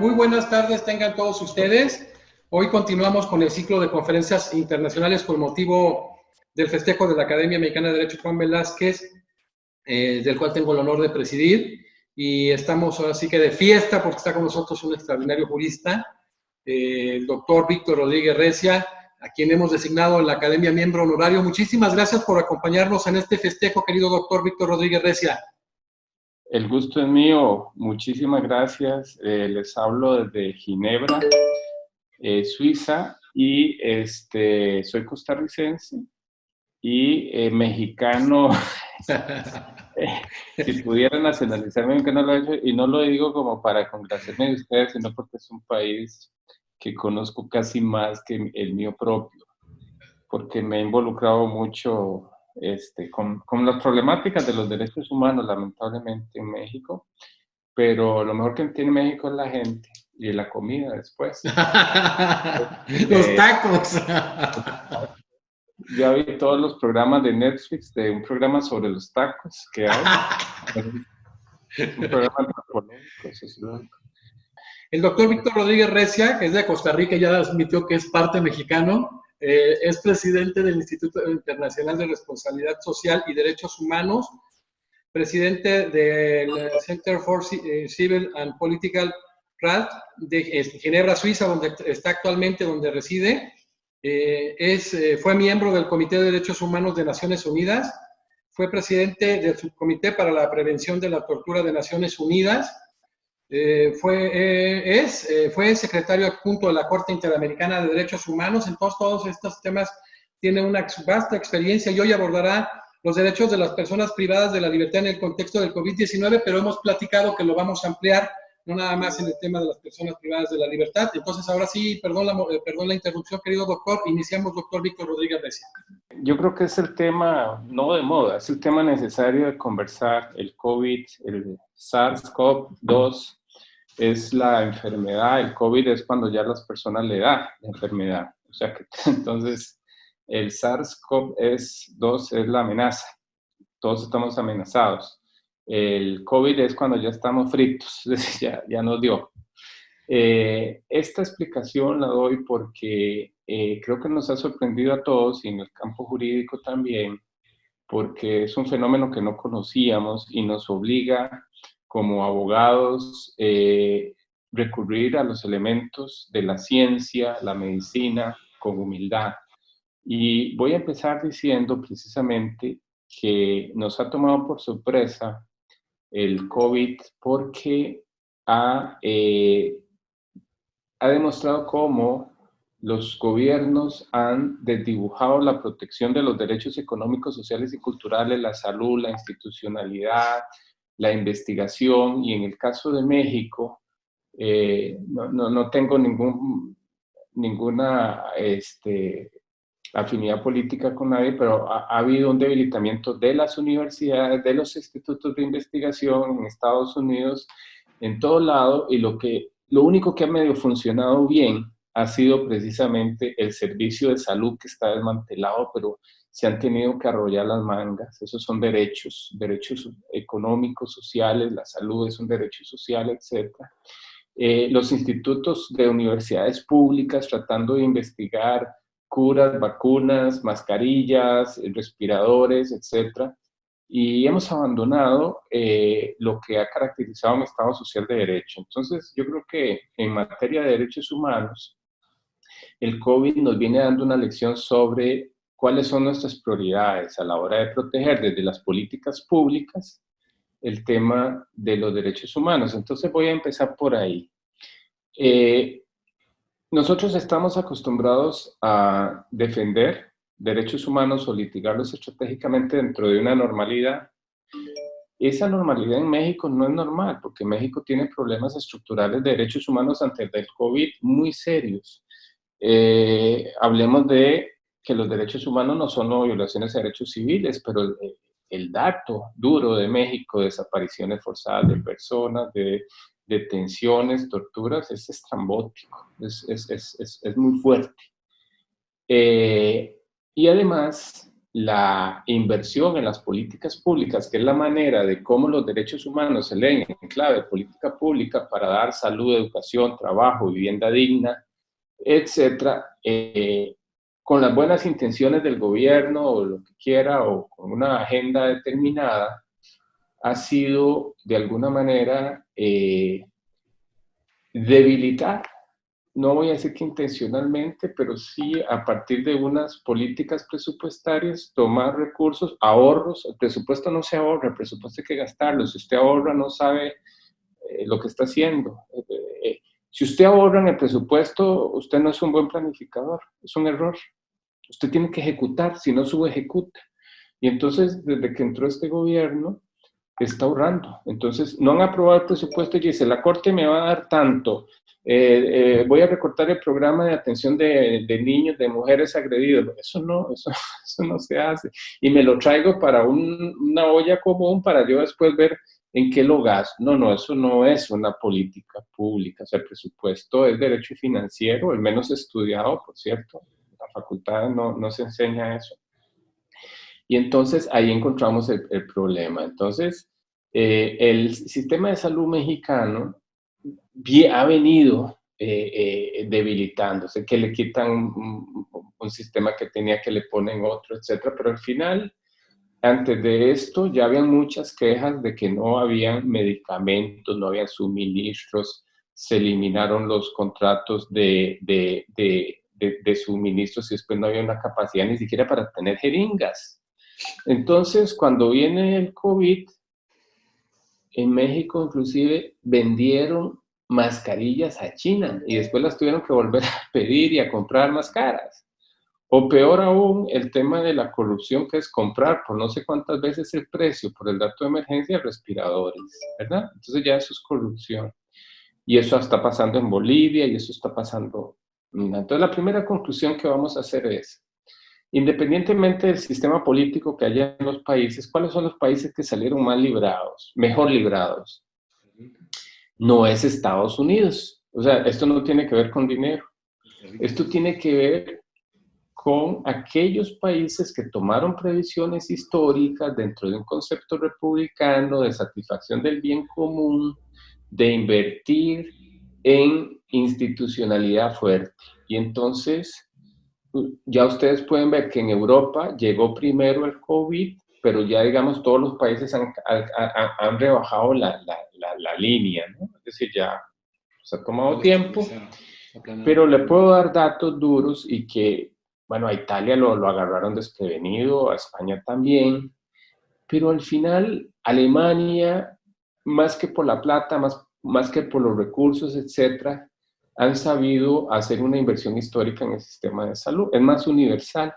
Muy buenas tardes, tengan todos ustedes. Hoy continuamos con el ciclo de conferencias internacionales con motivo del festejo de la Academia Mexicana de Derecho Juan Velázquez, del cual tengo el honor de presidir. Y estamos ahora sí que de fiesta porque está con nosotros un extraordinario jurista, el doctor Víctor Rodríguez Recia, a quien hemos designado en la Academia miembro honorario. Muchísimas gracias por acompañarnos en este festejo, querido doctor Víctor Rodríguez Recia. El gusto es mío, muchísimas gracias. Les hablo desde Ginebra, Suiza, y soy costarricense y mexicano. Si pudiera nacionalizarme, aunque no lo he hecho, y no lo digo como para complacerme de ustedes, sino porque es un país que conozco casi más que el mío propio, porque me he involucrado mucho con las problemáticas de los derechos humanos, lamentablemente, en México. Pero lo mejor que tiene México es la gente y la comida después. Los Eh, tacos. ya vi todos los programas de Netflix, de un programa sobre los tacos que hay, un programa antropológico, sociológico. El doctor Víctor Rodríguez Recia, que es de Costa Rica, ya admitió que es parte mexicano, es presidente del Instituto Internacional de Responsabilidad Social y Derechos Humanos, presidente del Center for Civil and Political Rights de Ginebra, Suiza, donde está actualmente, donde reside. Fue miembro del Comité de Derechos Humanos de Naciones Unidas, fue presidente del Subcomité para la Prevención de la Tortura de Naciones Unidas, fue secretario adjunto de la Corte Interamericana de Derechos Humanos. Entonces, todos estos temas tienen una vasta experiencia y hoy abordará los derechos de las personas privadas de la libertad en el contexto del COVID-19, pero hemos platicado que lo vamos a ampliar, no nada más en el tema de las personas privadas de la libertad. Entonces, ahora sí, perdón la interrupción, querido doctor, iniciamos, doctor Víctor Rodríguez Recia. Yo creo que es el tema, no de moda, es el tema necesario de conversar. El COVID, el SARS-CoV-2 es la enfermedad, el COVID es cuando ya a las personas le da la enfermedad. O sea que entonces el SARS-CoV-2 es la amenaza. Todos estamos amenazados. El COVID es cuando ya estamos fritos, es decir, ya nos dio. Esta explicación la doy porque creo que nos ha sorprendido a todos y en el campo jurídico también, porque es un fenómeno que no conocíamos y nos obliga como abogados recurrir a los elementos de la ciencia, la medicina, con humildad. Y voy a empezar diciendo precisamente que nos ha tomado por sorpresa el COVID porque ha demostrado cómo los gobiernos han desdibujado la protección de los derechos económicos, sociales y culturales, la salud, la institucionalidad, la investigación, y en el caso de México, no tengo ninguna afinidad política con nadie, pero ha habido un debilitamiento de las universidades, de los institutos de investigación en Estados Unidos, en todo lado, y lo único que ha medio funcionado bien ha sido precisamente el servicio de salud, que está desmantelado, pero se han tenido que arrollar las mangas. Esos son derechos económicos, sociales, la salud es un derecho social, etc. Los institutos de universidades públicas tratando de investigar curas, vacunas, mascarillas, respiradores, etc. Y hemos abandonado lo que ha caracterizado un Estado social de derecho. Entonces, yo creo que en materia de derechos humanos, el COVID nos viene dando una lección sobre cuáles son nuestras prioridades a la hora de proteger desde las políticas públicas el tema de los derechos humanos. Entonces, voy a empezar por ahí. Nosotros estamos acostumbrados a defender derechos humanos o litigarlos estratégicamente dentro de una normalidad. Esa normalidad en México no es normal, porque México tiene problemas estructurales de derechos humanos antes del COVID muy serios. Hablemos de que los derechos humanos no son violaciones de derechos civiles, pero el dato duro de México, desapariciones forzadas de personas, de detenciones, torturas, es estrambótico, es muy fuerte. Y además, la inversión en las políticas públicas, que es la manera de cómo los derechos humanos se leen en clave de política pública para dar salud, educación, trabajo, vivienda digna, etcétera, con las buenas intenciones del gobierno o lo que quiera, o con una agenda determinada, ha sido de alguna manera debilitar, no voy a decir que intencionalmente, pero sí a partir de unas políticas presupuestarias, tomar recursos, ahorros. El presupuesto no se ahorra, el presupuesto hay que gastarlo. Si usted ahorra, no sabe lo que está haciendo. Si usted ahorra en el presupuesto, usted no es un buen planificador, es un error. Usted tiene que ejecutar, si no subejecuta. Y entonces, desde que entró este gobierno, está ahorrando. Entonces, no han aprobado el presupuesto y dice, la Corte me va a dar tanto, voy a recortar el programa de atención de niños, de mujeres agredidas. Eso no se hace. Y me lo traigo para una olla común para yo después ver en qué lo gasto. No, eso no es una política pública. O sea, el presupuesto es derecho financiero, el menos estudiado, por cierto. En la facultad no se enseña eso. Y entonces ahí encontramos el problema. Entonces, el sistema de salud mexicano ha venido debilitándose, que le quitan un sistema que tenía, que le ponen otro, etcétera, pero al final, antes de esto, ya habían muchas quejas de que no habían medicamentos, no habían suministros, se eliminaron los contratos de suministros y después no había una capacidad ni siquiera para tener jeringas. Entonces, cuando viene el COVID, en México inclusive vendieron mascarillas a China y después las tuvieron que volver a pedir y a comprar más caras. O peor aún, el tema de la corrupción, que es comprar por no sé cuántas veces el precio por el dato de emergencia respiradores, ¿verdad? Entonces ya eso es corrupción. Y eso está pasando en Bolivia y eso está pasando. Entonces la primera conclusión que vamos a hacer es, independientemente del sistema político que haya en los países, ¿cuáles son los países que salieron más librados, mejor librados? No es Estados Unidos. O sea, esto no tiene que ver con dinero. Esto tiene que ver con aquellos países que tomaron previsiones históricas dentro de un concepto republicano de satisfacción del bien común, de invertir en institucionalidad fuerte. Y entonces, ya ustedes pueden ver que en Europa llegó primero el COVID, pero ya, digamos, todos los países han rebajado la línea, ¿no? Es decir, ya se ha tomado tiempo, pero le puedo dar datos duros y que, bueno, a Italia lo agarraron desprevenido, a España también, pero al final Alemania, más que por la plata, más que por los recursos, etcétera, han sabido hacer una inversión histórica en el sistema de salud. Es más universal.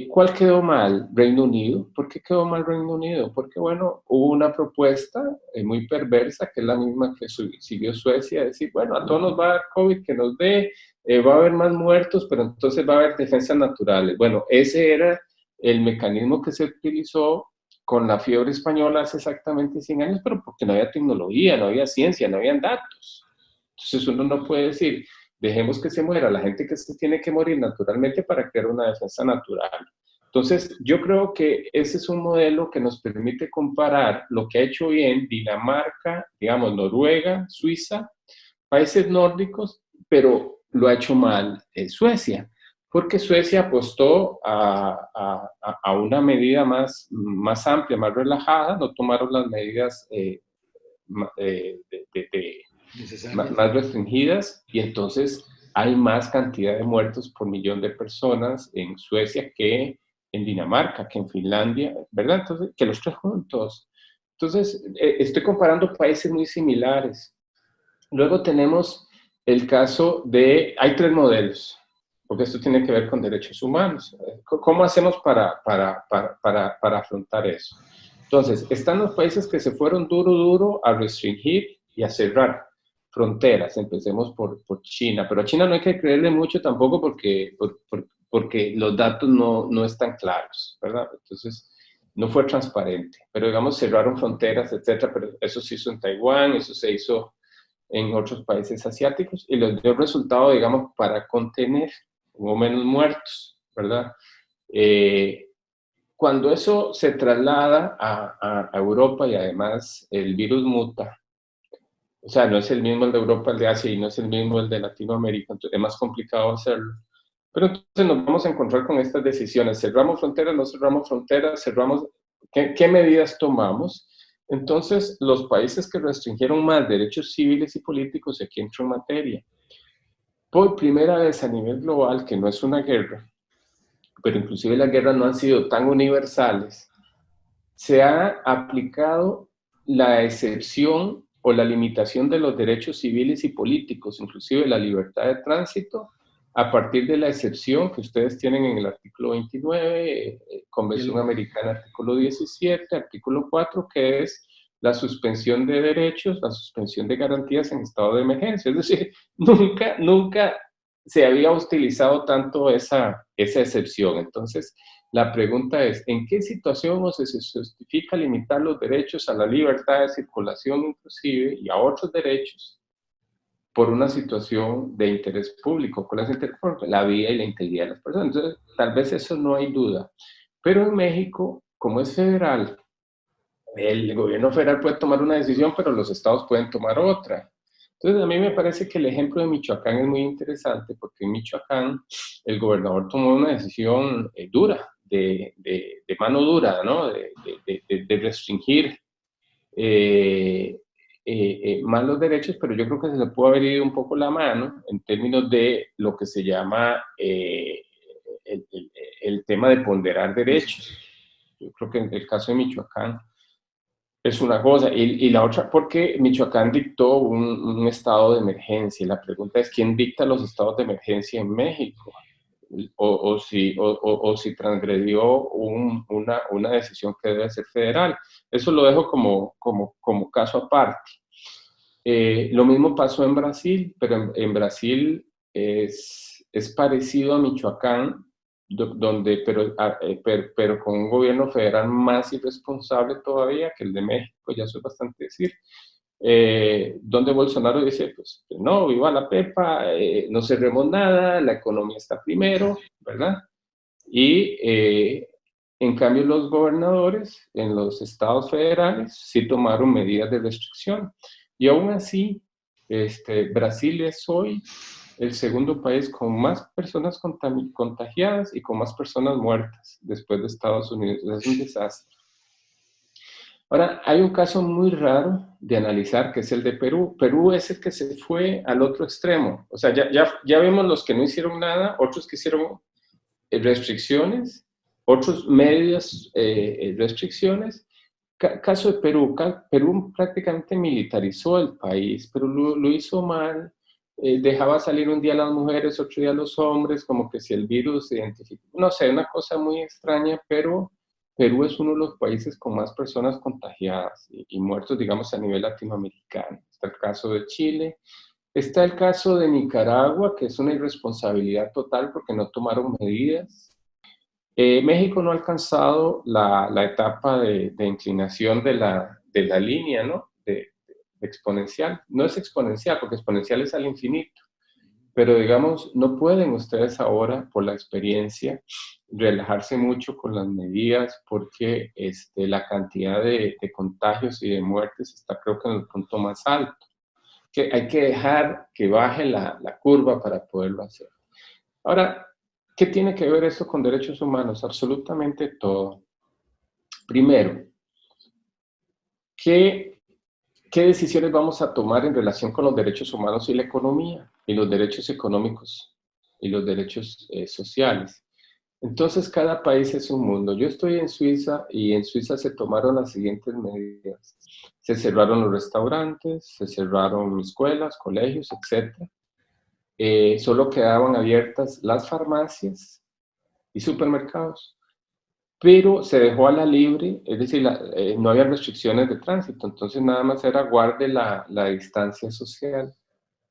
¿Cuál quedó mal? Reino Unido. ¿Por qué quedó mal Reino Unido? Porque, bueno, hubo una propuesta muy perversa, que es la misma que siguió Suecia, decir, bueno, a todos nos va a dar COVID, que nos dé, va a haber más muertos, pero entonces va a haber defensas naturales. Bueno, ese era el mecanismo que se utilizó con la fiebre española hace exactamente 100 años, pero porque no había tecnología, no había ciencia, no habían datos. Entonces uno no puede decir, dejemos que se muera la gente que se tiene que morir naturalmente para crear una defensa natural. Entonces, yo creo que ese es un modelo que nos permite comparar lo que ha hecho bien Dinamarca, digamos, Noruega, Suiza, países nórdicos, pero lo ha hecho mal Suecia, porque Suecia apostó a una medida más amplia, más relajada, no tomaron las medidas más restringidas, y entonces hay más cantidad de muertos por millón de personas en Suecia que en Dinamarca, que en Finlandia, ¿verdad? Entonces, que los tres juntos. Entonces, estoy comparando países muy similares. Luego tenemos el caso de, hay tres modelos, porque esto tiene que ver con derechos humanos. ¿Cómo hacemos para afrontar eso? Entonces, están los países que se fueron duro a restringir y a cerrar fronteras. Empecemos por China, pero a China no hay que creerle mucho tampoco porque los datos no están claros, ¿verdad? Entonces, no fue transparente, pero digamos cerraron fronteras, etcétera, pero eso se hizo en Taiwán, eso se hizo en otros países asiáticos y les dio resultado, digamos, para contener, hubo menos muertos, ¿verdad? Cuando eso se traslada a Europa y además el virus muta, o sea, no es el mismo el de Europa, el de Asia, y no es el mismo el de Latinoamérica, entonces es más complicado hacerlo. Pero entonces nos vamos a encontrar con estas decisiones. ¿Cerramos fronteras? ¿No cerramos fronteras? ¿Cerramos? ¿Qué medidas tomamos? Entonces, los países que restringieron más derechos civiles y políticos, aquí entro en materia. Por primera vez a nivel global, que no es una guerra, pero inclusive las guerras no han sido tan universales, se ha aplicado la excepción o la limitación de los derechos civiles y políticos, inclusive la libertad de tránsito, a partir de la excepción que ustedes tienen en el artículo 29, Convención Americana, artículo 17, artículo 4, que es la suspensión de derechos, la suspensión de garantías en estado de emergencia. Es decir, nunca se había utilizado tanto esa excepción. Entonces, la pregunta es, ¿en qué situación o se justifica limitar los derechos a la libertad de circulación inclusive y a otros derechos por una situación de interés público? ¿Cuál es el interés público? La vida y la integridad de las personas. Entonces, tal vez eso no hay duda. Pero en México, como es federal, el gobierno federal puede tomar una decisión, pero los estados pueden tomar otra. Entonces, a mí me parece que el ejemplo de Michoacán es muy interesante porque en Michoacán el gobernador tomó una decisión dura, de mano dura, ¿no? De restringir más los derechos, pero yo creo que se le pudo haber ido un poco la mano en términos de lo que se llama el tema de ponderar derechos. Yo creo que en el caso de Michoacán es una cosa, y la otra, porque Michoacán dictó un estado de emergencia, y la pregunta es, ¿quién dicta los estados de emergencia en México? O si transgredió una decisión que debe ser federal. Eso lo dejo como caso aparte. Lo mismo pasó en Brasil, pero en Brasil es parecido a Michoacán, pero con un gobierno federal más irresponsable todavía que el de México, ya eso es bastante decir. Donde Bolsonaro dice, pues no, viva la pepa, no cerremos nada, la economía está primero, ¿verdad? Y en cambio los gobernadores en los estados federales sí tomaron medidas de restricción. Y aún así, Brasil es hoy el segundo país con más personas contagiadas y con más personas muertas después de Estados Unidos. Es un desastre. Ahora, hay un caso muy raro de analizar, que es el de Perú. Perú es el que se fue al otro extremo. O sea, ya vemos los que no hicieron nada, otros que hicieron restricciones, otros medias restricciones. Caso de Perú. Perú prácticamente militarizó el país, pero lo hizo mal. Dejaba salir un día a las mujeres, otro día a los hombres, como que si el virus se identifica. No sé, una cosa muy extraña, pero Perú es uno de los países con más personas contagiadas y muertos, digamos, a nivel latinoamericano. Está el caso de Chile. Está el caso de Nicaragua, que es una irresponsabilidad total porque no tomaron medidas. México no ha alcanzado la etapa de inclinación de la línea, ¿no? De exponencial. No es exponencial, porque exponencial es al infinito. Pero digamos, no pueden ustedes ahora, por la experiencia, relajarse mucho con las medidas porque la cantidad de contagios y de muertes está, creo que, en el punto más alto. Que hay que dejar que baje la curva para poderlo hacer. Ahora, ¿qué tiene que ver esto con derechos humanos? Absolutamente todo. Primero, ¿qué decisiones vamos a tomar en relación con los derechos humanos y la economía, y los derechos económicos y los derechos sociales? Entonces, cada país es un mundo. Yo estoy en Suiza y en Suiza se tomaron las siguientes medidas. Se cerraron los restaurantes, se cerraron escuelas, colegios, etc. Solo quedaban abiertas las farmacias y supermercados, pero se dejó a la libre, es decir, no había restricciones de tránsito, entonces nada más era guarde la distancia social.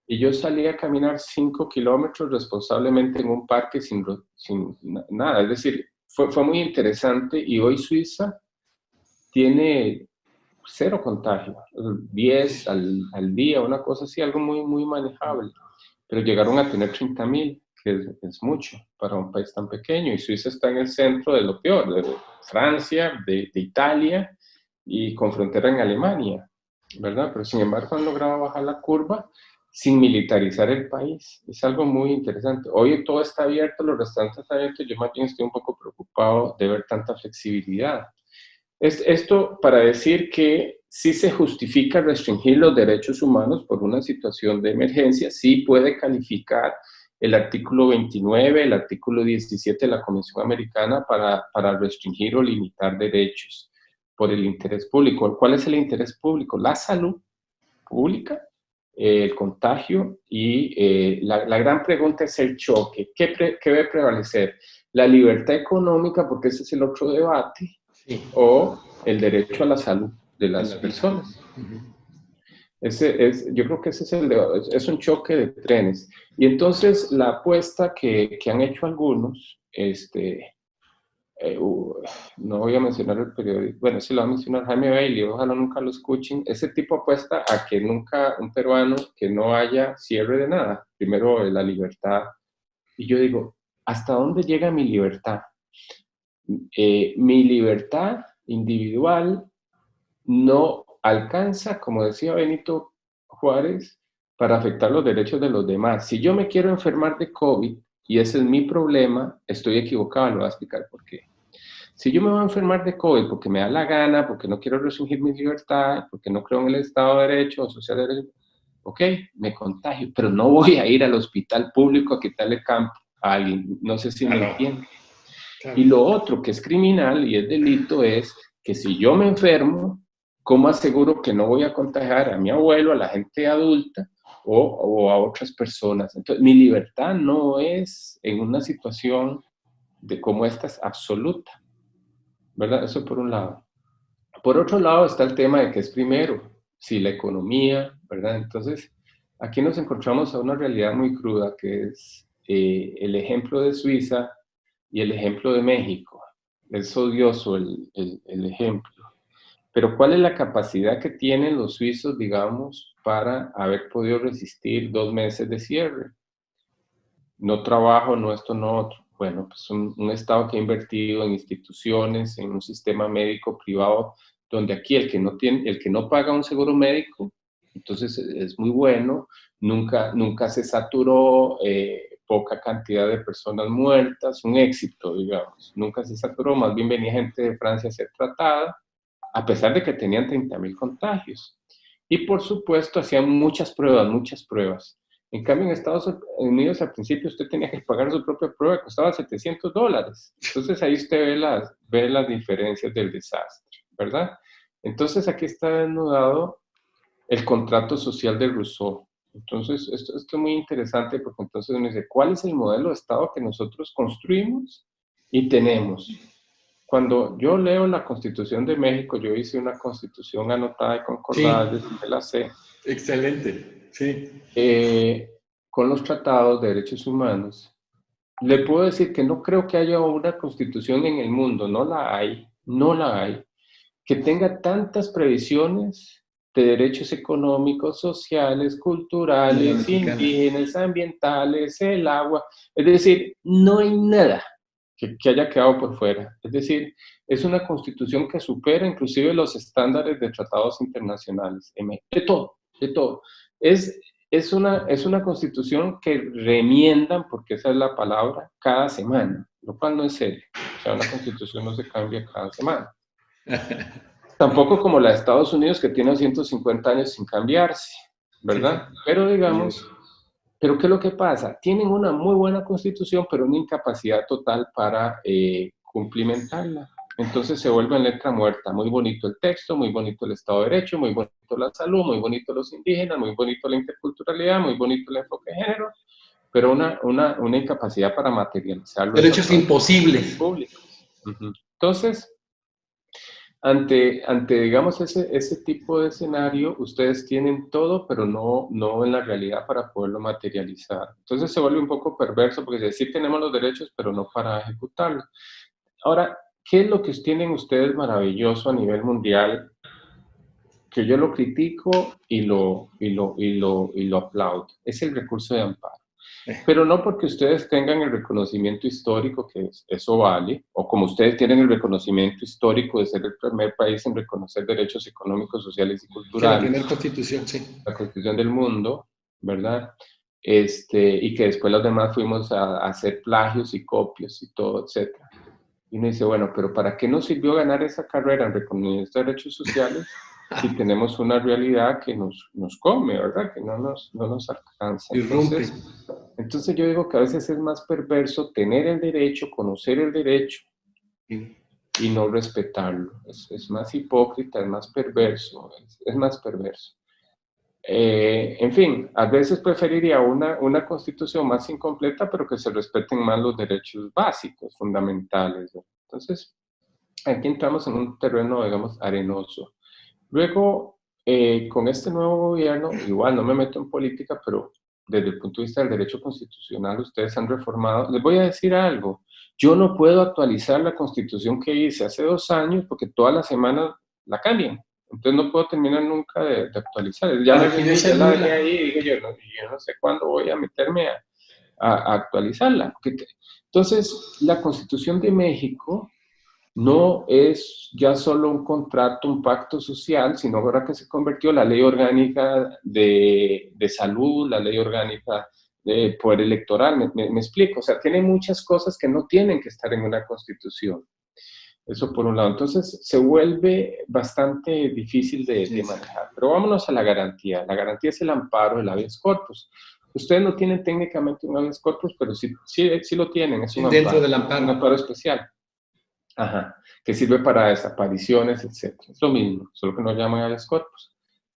Y yo salí a caminar 5 kilómetros responsablemente en un parque sin nada, es decir, fue muy interesante y hoy Suiza tiene 0 contagio, 10 al día, una cosa así, algo muy, muy manejable, pero llegaron a tener 30,000. que es mucho para un país tan pequeño, y Suiza está en el centro de lo peor, de Francia, de Italia, y con frontera en Alemania, ¿verdad? Pero sin embargo han logrado bajar la curva sin militarizar el país. Es algo muy interesante. Hoy todo está abierto, los restaurantes están abiertos, yo más bien estoy un poco preocupado de ver tanta flexibilidad. Esto para decir que sí se justifica restringir los derechos humanos por una situación de emergencia, sí puede calificar el artículo 29, el artículo 17 de la Convención Americana para restringir o limitar derechos por el interés público. ¿Cuál es el interés público? La salud pública, el contagio y la gran pregunta es el choque. ¿Qué debe prevalecer? La libertad económica, porque ese es el otro debate, sí, o el derecho a la salud de las personas. Yo creo que ese es el debate, es un choque de trenes. Y entonces la apuesta que han hecho algunos, no voy a mencionar el periódico, bueno, sí lo va a mencionar Jaime Bailey, ojalá nunca lo escuchen, ese tipo apuesta a que nunca un peruano, que no haya cierre de nada, primero la libertad, y yo digo, ¿hasta dónde llega mi libertad? Mi libertad individual no alcanza, como decía Benito Juárez, para afectar los derechos de los demás. Si yo me quiero enfermar de COVID, y ese es mi problema, estoy equivocado, lo voy a explicar por qué. Si yo me voy a enfermar de COVID porque me da la gana, porque no quiero restringir mi libertad, porque no creo en el Estado de Derecho o social de derecho, ok, me contagio, pero no voy a ir al hospital público a quitarle campo a alguien. No sé si me entienden. Claro. Y lo otro que es criminal y es delito es que si yo me enfermo, ¿cómo aseguro que no voy a contagiar a mi abuelo, a la gente adulta o a otras personas? Entonces, mi libertad no es en una situación de como esta es absoluta, ¿verdad? Eso por un lado. Por otro lado está el tema de que es primero, si la economía, ¿verdad? Entonces, aquí nos encontramos a una realidad muy cruda que es el ejemplo de Suiza y el ejemplo de México. Es odioso el ejemplo. Pero ¿cuál es la capacidad que tienen los suizos, digamos, para haber podido resistir 2 meses de cierre? No trabajo, no esto, no otro. Bueno, pues un Estado que ha invertido en instituciones, en un sistema médico privado, donde aquí el que no paga un seguro médico, entonces es muy bueno, nunca se saturó, poca cantidad de personas muertas, un éxito, digamos, nunca se saturó, más bien venía gente de Francia a ser tratada, a pesar de que tenían 30,000 contagios. Y por supuesto hacían muchas pruebas. En cambio, en Estados Unidos al principio usted tenía que pagar su propia prueba, costaba $700. Entonces ahí usted ve las diferencias del desastre, ¿verdad? Entonces aquí está desnudado el contrato social de Rousseau. Entonces esto es muy interesante porque entonces me dice, ¿cuál es el modelo de Estado que nosotros construimos y tenemos? Cuando yo leo la Constitución de México, yo hice una constitución anotada y concordada desde la C. Excelente, sí. Con los tratados de derechos humanos, le puedo decir que no creo que haya una constitución en el mundo, no la hay, que tenga tantas previsiones de derechos económicos, sociales, culturales, indígenas, ambientales, el agua. Es decir, no hay nada que haya quedado por fuera. Es decir, es una constitución que supera inclusive los estándares de tratados internacionales. De todo. Es una constitución que remiendan, porque esa es la palabra, cada semana, lo cual no es serio. O sea, una constitución no se cambia cada semana. Tampoco como la de Estados Unidos, que tiene 150 años sin cambiarse, ¿verdad? Pero digamos... Pero ¿qué es lo que pasa? Tienen una muy buena constitución, pero una incapacidad total para cumplimentarla. Entonces se vuelve en letra muerta. Muy bonito el texto, muy bonito el Estado de Derecho, muy bonito la salud, muy bonito los indígenas, muy bonito la interculturalidad, muy bonito el enfoque de género, pero una incapacidad para materializarlo. Derechos imposibles. Públicos. Entonces, ante digamos, ese tipo de escenario, ustedes tienen todo, pero no en la realidad para poderlo materializar. Entonces se vuelve un poco perverso, porque sí tenemos los derechos, pero no para ejecutarlos. Ahora, ¿qué es lo que tienen ustedes maravilloso a nivel mundial? Que yo lo critico y lo aplaudo. Es el recurso de amparo. pero no porque ustedes tengan el reconocimiento histórico, que eso vale, o como ustedes tienen el reconocimiento histórico de ser el primer país en reconocer derechos económicos, sociales y Que la culturales, primera constitución, sí. la constitución del mundo, ¿verdad? Y que después los demás fuimos a hacer plagios y copias y todo, etc. Y uno dice, bueno, pero ¿para qué nos sirvió ganar esa carrera en reconocimiento de derechos sociales si tenemos una realidad que nos come, ¿verdad? Que no nos alcanza. Irrumpe. Entonces yo digo que a veces es más perverso tener el derecho, conocer el derecho y no respetarlo. Es más hipócrita, es más perverso, es más perverso. En fin, a veces preferiría una constitución más incompleta, pero que se respeten más los derechos básicos, fundamentales, ¿no? Entonces, aquí entramos en un terreno, digamos, arenoso. Luego, con este nuevo gobierno, igual no me meto en política, pero desde el punto de vista del derecho constitucional, ustedes han reformado. Les voy a decir algo. Yo no puedo actualizar la constitución que hice hace 2 años porque todas las semanas la cambian. Entonces no puedo terminar nunca de actualizar. Ya me rendí, ya la dejé ahí y dije yo no sé cuándo voy a meterme a actualizarla. Entonces, la Constitución de México no es ya solo un contrato, un pacto social, sino ahora que se convirtió la ley orgánica de salud, la ley orgánica de poder electoral, me explico, o sea, tiene muchas cosas que no tienen que estar en una constitución. Eso por un lado. Entonces se vuelve bastante difícil de manejar. Pero vámonos a la garantía. La garantía es el amparo del habeas corpus. Ustedes no tienen técnicamente un habeas corpus, pero sí lo tienen. Es un dentro amparo, del amparo. un amparo especial. Ajá, que sirve para desapariciones, etc. Es lo mismo, solo que no llaman habeas corpus.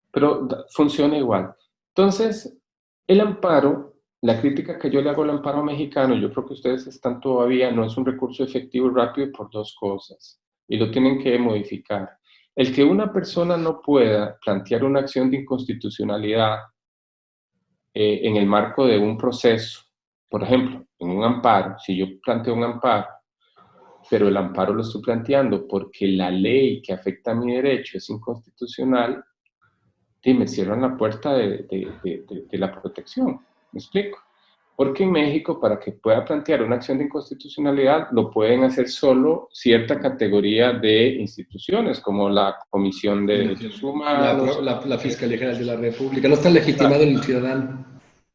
Pero funciona igual. Entonces, el amparo, la crítica que yo le hago al amparo mexicano, yo creo que ustedes están todavía, no es un recurso efectivo y rápido por 2 cosas, y lo tienen que modificar. El que una persona no pueda plantear una acción de inconstitucionalidad en el marco de un proceso, por ejemplo, en un amparo, si yo planteo un amparo, pero el amparo lo estoy planteando porque la ley que afecta a mi derecho es inconstitucional, y me cierran la puerta de la protección. ¿Me explico? Porque en México, para que pueda plantear una acción de inconstitucionalidad, lo pueden hacer solo cierta categoría de instituciones, como la Comisión de Derechos Humanos. La Fiscalía General de la República. No está legitimado el ciudadano.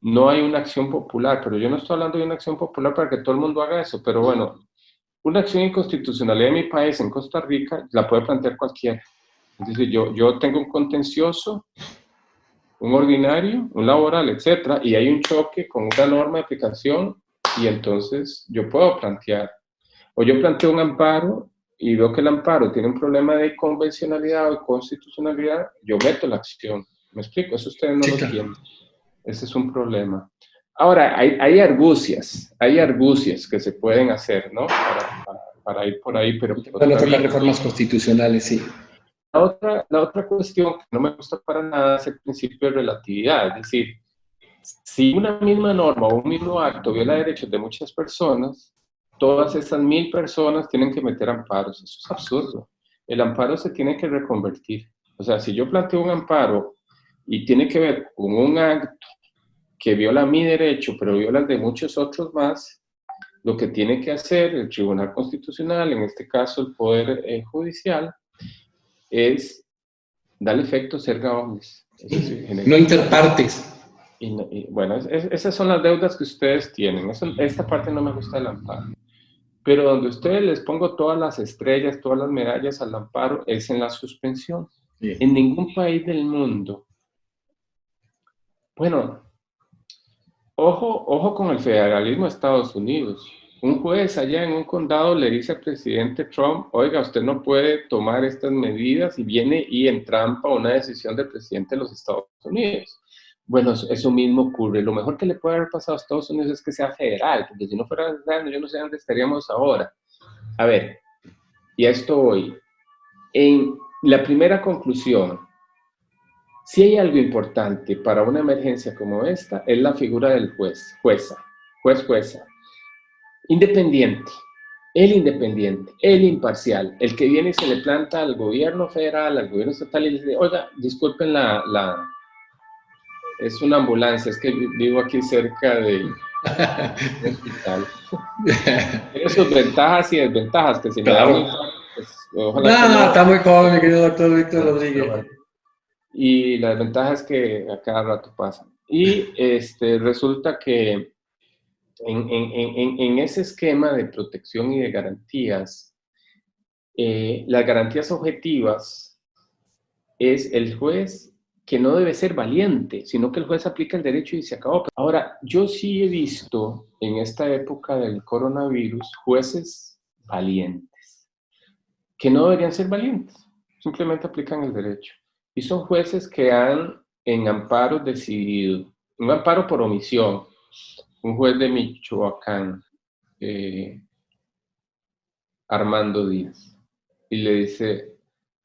No hay una acción popular, pero yo no estoy hablando de una acción popular para que todo el mundo haga eso, pero bueno, una acción de inconstitucionalidad en mi país, en Costa Rica, la puede plantear cualquiera. Es decir, yo tengo un contencioso, un ordinario, un laboral, etcétera, y hay un choque con una norma de aplicación y entonces yo puedo plantear, o yo planteo un amparo y veo que el amparo tiene un problema de convencionalidad o constitucionalidad, yo meto la acción. ¿Me explico? Eso ustedes no lo tienen. Ese es un problema. Ahora, hay argucias que se pueden hacer, ¿no? Para ir por ahí, pero... Van a tocar reformas constitucionales, sí. La otra cuestión que no me gusta para nada es el principio de relatividad, es decir, si una misma norma o un mismo acto viola derechos de muchas personas, todas esas 1000 personas tienen que meter amparos. Eso es absurdo. El amparo se tiene que reconvertir. O sea, si yo planteo un amparo y tiene que ver con un acto que viola mi derecho, pero viola el de muchos otros más, lo que tiene que hacer el Tribunal Constitucional, en este caso el Poder Judicial, es darle efectos erga omnes. No interpartes. Bueno, esas son las deudas que ustedes tienen. Esta parte no me gusta del amparo. Pero donde ustedes les pongo todas las estrellas, todas las medallas al amparo, es en la suspensión. Sí. En ningún país del mundo. Bueno, ojo con el federalismo de Estados Unidos. Un juez allá en un condado le dice al presidente Trump, oiga, usted no puede tomar estas medidas, y viene y entrampa una decisión del presidente de los Estados Unidos. Bueno, eso mismo ocurre. Lo mejor que le puede haber pasado a Estados Unidos es que sea federal, porque si no fuera federal, yo no sé dónde estaríamos ahora. A ver, y a esto voy. En la primera conclusión, si hay algo importante para una emergencia como esta, es la figura del jueza. Independiente, el imparcial, el que viene y se le planta al gobierno federal, al gobierno estatal y le dice, oiga, disculpen es una ambulancia, es que vivo aquí cerca de un hospital. Tiene sus ventajas y desventajas, que si me da un Claro. infarto, pues ojalá que No, no, no. está muy joven, mi querido doctor Víctor Pero Rodríguez. bueno. Y la desventaja es que a cada rato pasa. Y resulta que en ese esquema de protección y de garantías, las garantías objetivas es el juez que no debe ser valiente, sino que el juez aplica el derecho y se acabó. Ahora, yo sí he visto en esta época del coronavirus jueces valientes, que no deberían ser valientes, simplemente aplican el derecho. Y son jueces que han en amparo decidido, un amparo por omisión, un juez de Michoacán, eh, Armando Díaz, y le dice,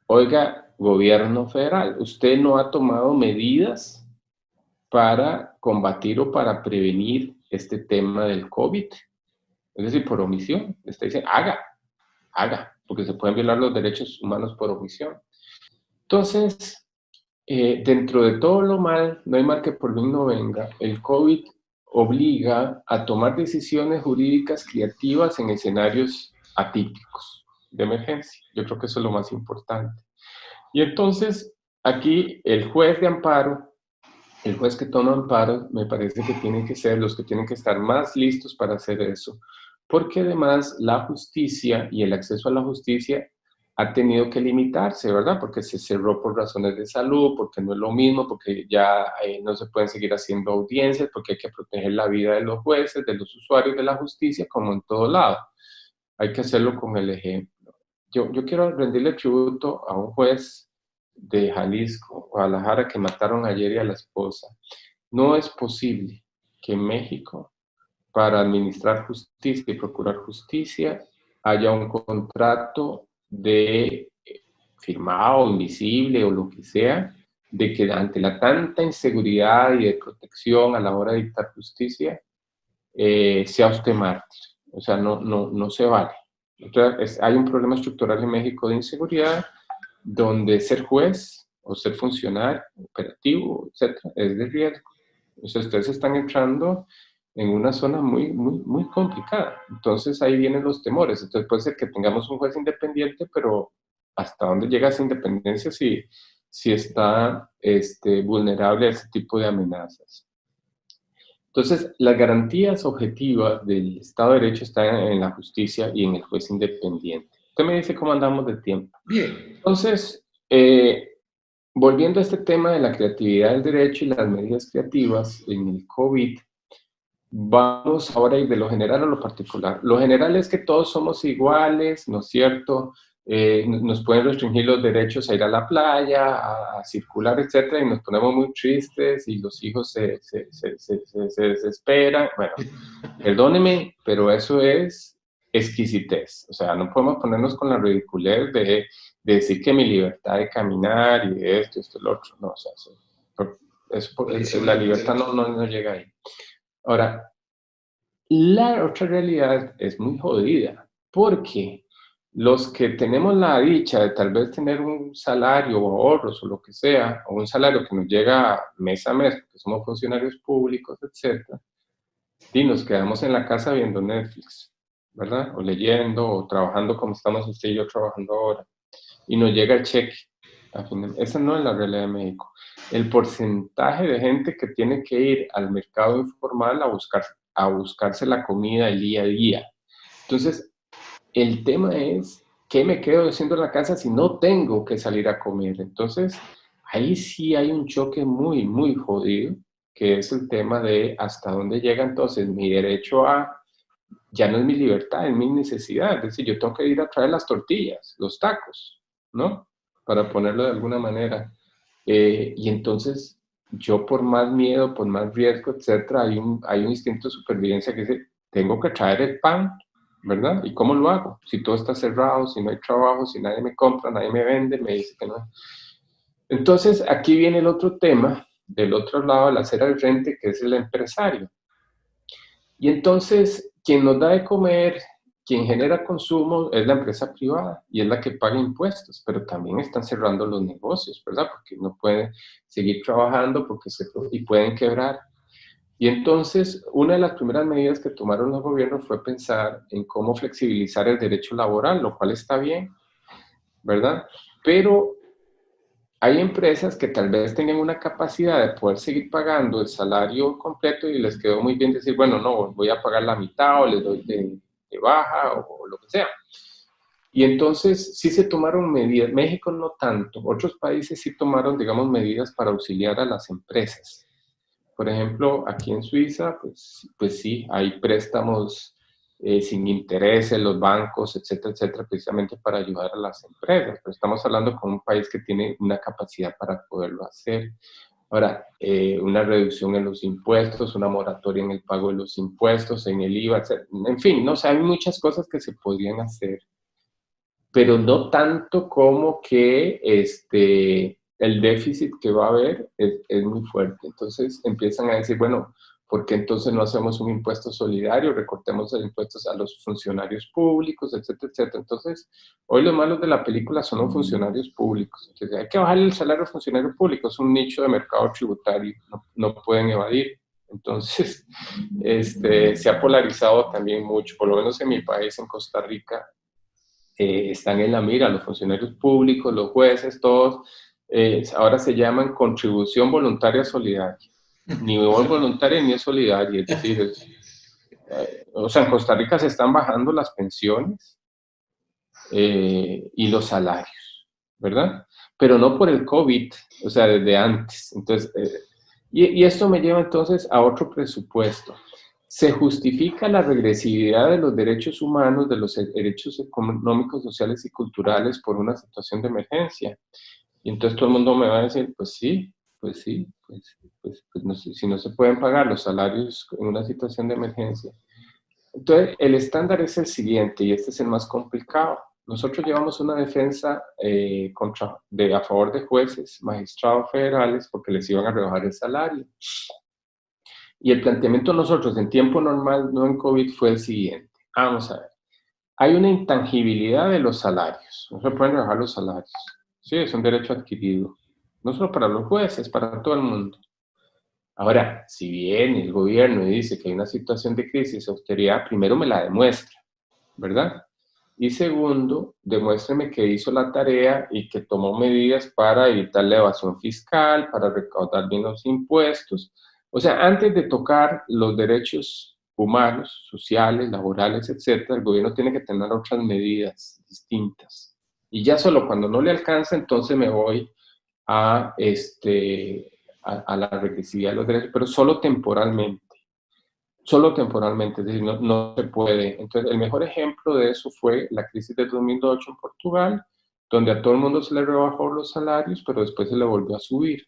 oiga, gobierno federal, usted no ha tomado medidas para combatir o para prevenir este tema del COVID. Es decir, por omisión. Usted dice, haga, porque se pueden violar los derechos humanos por omisión. Entonces, dentro de todo lo mal, no hay mal que por bien no venga, el COVID obliga a tomar decisiones jurídicas creativas en escenarios atípicos de emergencia. Yo creo que eso es lo más importante. Y entonces, aquí el juez de amparo, el juez que toma amparo, me parece que tienen que ser los que tienen que estar más listos para hacer eso, porque además la justicia y el acceso a la justicia ha tenido que limitarse, ¿verdad? Porque se cerró por razones de salud, porque no es lo mismo, porque ya no se pueden seguir haciendo audiencias, porque hay que proteger la vida de los jueces, de los usuarios de la justicia, como en todo lado. Hay que hacerlo con el ejemplo. Yo quiero rendirle tributo a un juez de Jalisco, Guadalajara, que mataron ayer y a la esposa. No es posible que en México, para administrar justicia y procurar justicia, haya un contrato de firmado, invisible o lo que sea, de que ante la tanta inseguridad y de protección a la hora de dictar justicia, sea usted mártir. O sea, no se vale. Entonces, hay un problema estructural en México de inseguridad donde ser juez o ser funcionario, operativo, etcétera, es de riesgo. O sea, ustedes están entrando en una zona muy complicada. Entonces ahí vienen los temores. Entonces puede ser que tengamos un juez independiente, pero ¿hasta dónde llega esa independencia si está vulnerable a ese tipo de amenazas? Entonces, las garantías objetivas del Estado de Derecho están en la justicia y en el juez independiente. Usted me dice cómo andamos de tiempo. Bien. Entonces, volviendo a este tema de la creatividad del derecho y las medidas creativas en el COVID, vamos ahora de lo general a lo particular. Lo general es que todos somos iguales, ¿no es cierto? Nos pueden restringir los derechos a ir a la playa, a circular, etcétera, y nos ponemos muy tristes y los hijos se desesperan. Bueno, perdóneme, pero eso es exquisitez. O sea, no podemos ponernos con la ridiculez de decir que mi libertad de caminar y de esto, lo otro. No, o sea, la libertad no llega ahí. Ahora, la otra realidad es muy jodida, porque los que tenemos la dicha de tal vez tener un salario o ahorros o lo que sea, o un salario que nos llega mes a mes, porque somos funcionarios públicos, etcétera, y nos quedamos en la casa viendo Netflix, ¿verdad? O leyendo, o trabajando como estamos usted y yo trabajando ahora, y nos llega el cheque. Esa no es la realidad de México. El porcentaje de gente que tiene que ir al mercado informal a buscarse la comida el día a día. Entonces, el tema es, ¿qué me quedo haciendo en la casa si no tengo que salir a comer? Entonces, ahí sí hay un choque muy jodido, que es el tema de hasta dónde llega entonces mi derecho a, ya no es mi libertad, es mi necesidad. Es decir, yo tengo que ir a traer las tortillas, los tacos, ¿no? Para ponerlo de alguna manera. Y entonces, yo por más miedo, por más riesgo, etcétera, hay un instinto de supervivencia que dice, tengo que traer el pan, ¿verdad? ¿Y cómo lo hago? Si todo está cerrado, si no hay trabajo, si nadie me compra, nadie me vende, me dice que no. Entonces, aquí viene el otro tema, del otro lado de la acera del frente, que es el empresario. Y entonces, quien nos da de comer, quien genera consumo, es la empresa privada y es la que paga impuestos, pero también están cerrando los negocios, ¿verdad? Porque no pueden seguir trabajando y pueden quebrar. Y entonces, una de las primeras medidas que tomaron los gobiernos fue pensar en cómo flexibilizar el derecho laboral, lo cual está bien, ¿verdad? Pero hay empresas que tal vez tengan una capacidad de poder seguir pagando el salario completo y les quedó muy bien decir, bueno, no, voy a pagar la mitad o les doy de baja o lo que sea. Y entonces sí se tomaron medidas, México no tanto, otros países sí tomaron, digamos, medidas para auxiliar a las empresas. Por ejemplo, aquí en Suiza, pues sí, hay préstamos sin interés en los bancos, etcétera, etcétera, precisamente para ayudar a las empresas. Pero estamos hablando con un país que tiene una capacidad para poderlo hacer. Ahora, una reducción en los impuestos, una moratoria en el pago de los impuestos, en el IVA, etcétera. En fin, no sé, hay muchas cosas que se podrían hacer, pero no tanto como que el déficit que va a haber es muy fuerte. Entonces empiezan a decir, bueno, ¿por qué entonces no hacemos un impuesto solidario? Recortemos los impuestos a los funcionarios públicos, etcétera, etcétera. Entonces, hoy los malos de la película son los funcionarios públicos. Entonces, hay que bajar el salario a los funcionarios públicos, es un nicho de mercado tributario, no pueden evadir. Entonces, se ha polarizado también mucho, por lo menos en mi país, en Costa Rica, están en la mira, los funcionarios públicos, los jueces, todos, ahora se llaman contribución voluntaria solidaria. Ni es voluntaria ni es solidaria, es decir, o sea, en Costa Rica se están bajando las pensiones y los salarios, ¿verdad? Pero no por el COVID, o sea, desde antes. Entonces, y esto me lleva entonces a otro presupuesto. Se justifica la regresividad de los derechos humanos, de los derechos económicos, sociales y culturales por una situación de emergencia. Y entonces todo el mundo me va a decir, pues sí, pues sí, pues no sé, si no se pueden pagar los salarios en una situación de emergencia. Entonces, el estándar es el siguiente, y este es el más complicado. Nosotros llevamos una defensa a favor de jueces, magistrados federales, porque les iban a rebajar el salario. Y el planteamiento de nosotros en tiempo normal, no en COVID, fue el siguiente. Vamos a ver. Hay una intangibilidad de los salarios. No se pueden rebajar los salarios. Sí, es un derecho adquirido. No solo para los jueces, para todo el mundo. Ahora, si viene el gobierno y dice que hay una situación de crisis, austeridad, primero me la demuestra, ¿verdad? Y segundo, demuéstreme que hizo la tarea y que tomó medidas para evitar la evasión fiscal, para recaudar bien los impuestos. O sea, antes de tocar los derechos humanos, sociales, laborales, etcétera, el gobierno tiene que tener otras medidas distintas. Y ya solo cuando no le alcanza, entonces me voy a, a la regresividad de los derechos, pero solo temporalmente, es decir, no se puede. Entonces, el mejor ejemplo de eso fue la crisis de 2008 en Portugal, donde a todo el mundo se le rebajó los salarios, pero después se le volvió a subir.